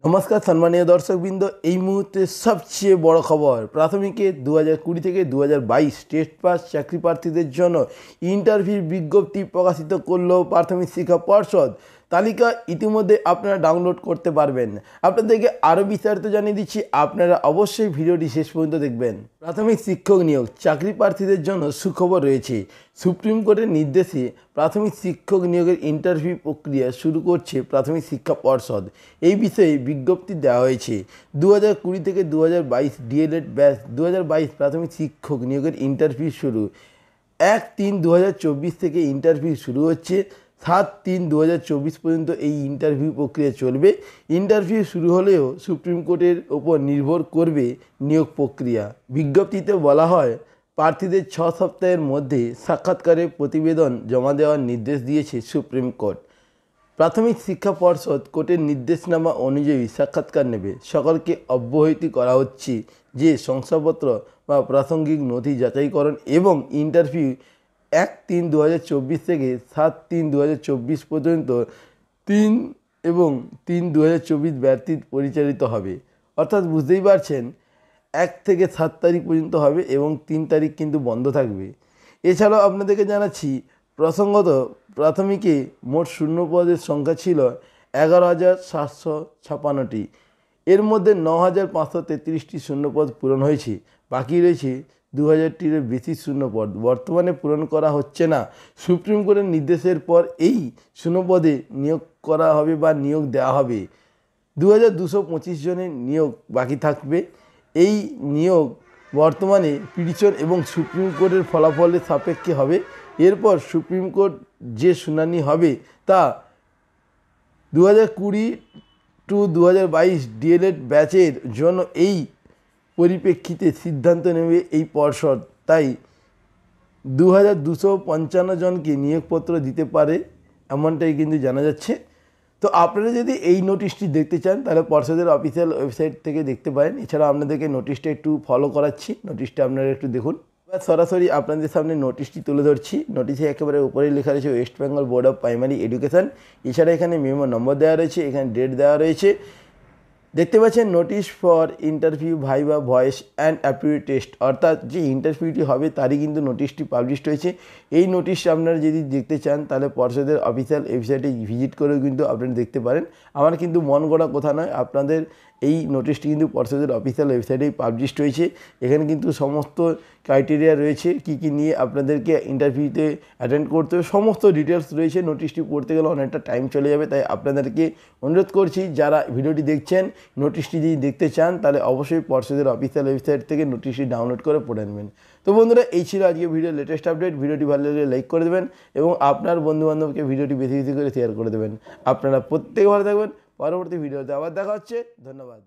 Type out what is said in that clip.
नमस्कार सम्मानीय दर्शकबृंद এই মুহূর্তে সবচেয়ে বড় খবর প্রাথমিকে 2020 থেকে 2022 টেস্ট পাস চাকরি প্রার্থীদের জন্য ইন্টারভিউ বিজ্ঞপ্তি প্রকাশিত করল প্রাথমিক শিক্ষা পর্ষদ। তালিকা ইতিমধ্যে আপনারা ডাউনলোড করতে পারবেন। আপনাদেরকে আরও বিস্তারিত জানিয়ে দিচ্ছি, আপনারা অবশ্যই ভিডিওটি শেষ পর্যন্ত দেখবেন। প্রাথমিক শিক্ষক নিয়োগ চাকরি প্রার্থীদের জন্য সুখবর রয়েছে। সুপ্রিম কোর্টের নির্দেশে প্রাথমিক শিক্ষক নিয়োগের ইন্টারভিউ প্রক্রিয়া শুরু করছে প্রাথমিক শিক্ষা পর্ষদ। এই বিষয়ে বিজ্ঞপ্তি দেওয়া হয়েছে। 2020 থেকে 2022 ডিএলএড ব্যাচ 2022 প্রাথমিক শিক্ষক নিয়োগের ইন্টারভিউ শুরু। 1-3-2024 থেকে ইন্টারভিউ শুরু হচ্ছে। 7-3-2024 পর্যন্ত এই ইন্টারভিউ প্রক্রিয়া চলবে। ইন্টারভিউ শুরু হলেও সুপ্রিম কোর্টের ওপর নির্ভর করবে নিয়োগ প্রক্রিয়া। বিজ্ঞপ্তিতে বলা হয়, প্রার্থীদের 6 সপ্তাহের মধ্যে সাক্ষাৎকারের প্রতিবেদন জমা দেওয়ার নির্দেশ দিয়েছে সুপ্রিম কোর্ট। প্রাথমিক শিক্ষা পর্ষদ কোর্টের নির্দেশনামা অনুযায়ী সাক্ষাৎকার নেবে। সকলকে অব্যাহত করা হচ্ছে যে শংসাপত্র বা প্রাসঙ্গিক নথি যাচাইকরণ এবং ইন্টারভিউ 1-3-2024 থেকে 7-3-2024 পর্যন্ত 3 এবং 3-2024 ব্যর্থী পরিচালিত হবে। অর্থাৎ বুঝতেই পারছেন 1 থেকে 7 তারিখ পর্যন্ত হবে এবং 3 তারিখ কিন্তু বন্ধ থাকবে। এছাড়াও আপনাদেরকে জানাচ্ছি, প্রসঙ্গত প্রাথমিকে মোট শূন্য পদের সংখ্যা ছিল 11,756টি। এর মধ্যে 9,533টি শূন্যপদ পূরণ হয়েছে। বাকি রয়েছে 2,000টির বেশি শূন্যপদ বর্তমানে পূরণ করা হচ্ছে না। সুপ্রিম কোর্টের নির্দেশের পর এই শূন্যপদে নিয়োগ করা হবে বা নিয়োগ দেওয়া হবে। 2,225 জনের নিয়োগ বাকি থাকবে। এই নিয়োগ বর্তমানে পিটিশন এবং সুপ্রিম কোর্টের ফলাফলের সাপেক্ষে হবে। এরপর সুপ্রিম কোর্ট যে শুনানি হবে তা 2020-2022 ডিএলএড ব্যাচের জন্য এই পরিপ্রেক্ষিতে সিদ্ধান্ত নেবে এই পর্ষদ। তাই 2,255 জনকে নিয়োগপত্র দিতে পারে, এমনটাই কিন্তু জানা যাচ্ছে। তো আপনারা যদি এই নোটিশটি দেখতে চান তাহলে পর্ষদের অফিসিয়াল ওয়েবসাইট থেকে দেখতে পারেন। এছাড়া আপনাদেরকে নোটিশটা একটু ফলো করাচ্ছি, নোটিশটা আপনারা একটু দেখুন। সরাসরি আপনাদের সামনে নোটিশটি তুলে ধরছি। নোটিশে একেবারে উপরে লেখা রয়েছে West Bengal board of primary education. এছাড়া এখানে মেমো নম্বর দেওয়া রয়েছে, এখানে ডেট দেওয়া রয়েছে। দেখতে পাচ্ছেন notice for interview viva voice and aptitude test, অর্থাৎ যে ইন্টারভিউটি হবে তারই কিন্তু নোটিশটি পাবলিশড হয়েছে। এই নোটিশটা আপনারা যদি দেখতে চান তাহলে পর্ষদের অফিসিয়াল ওয়েবসাইটে ভিজিট করেও কিন্তু আপনারা দেখতে পারেন। আমার কিন্তু মন গড়া কথা নয়, আপনাদের এই নোটিশটি কিন্তু পর্ষদের অফিসিয়াল ওয়েবসাইটেই পাবলিশড হয়েছে। এখানে কিন্তু সমস্ত ক্রাইটেরিয়া রয়েছে, কী কী নিয়ে আপনাদেরকে ইন্টারভিউতে অ্যাটেন্ড করতে হবে, সমস্ত ডিটেলস রয়েছে। নোটিশটি পড়তে গেলে অনেকটা টাইম চলে যাবে, তাই আপনাদেরকে অনুরোধ করছি যারা ভিডিওটি দেখছেন নোটিশটি যদি দেখতে চান তাহলে অবশ্যই পর্ষদের অফিসিয়াল ওয়েবসাইট থেকে নোটিশটি ডাউনলোড করে পড়ে নেবেন। তো বন্ধুরা, এই ছিল আজকে ভিডিওর লেটেস্ট আপডেট। ভিডিওটি ভালো লাগলে লাইক করে দেবেন এবং আপনার বন্ধুবান্ধবকে ভিডিওটি বেশি বেশি করে শেয়ার করে দেবেন। আপনারা প্রত্যেকে ভালো থাকবেন। পরবর্তী ভিডিওতে আবার দেখা হচ্ছে। ধন্যবাদ।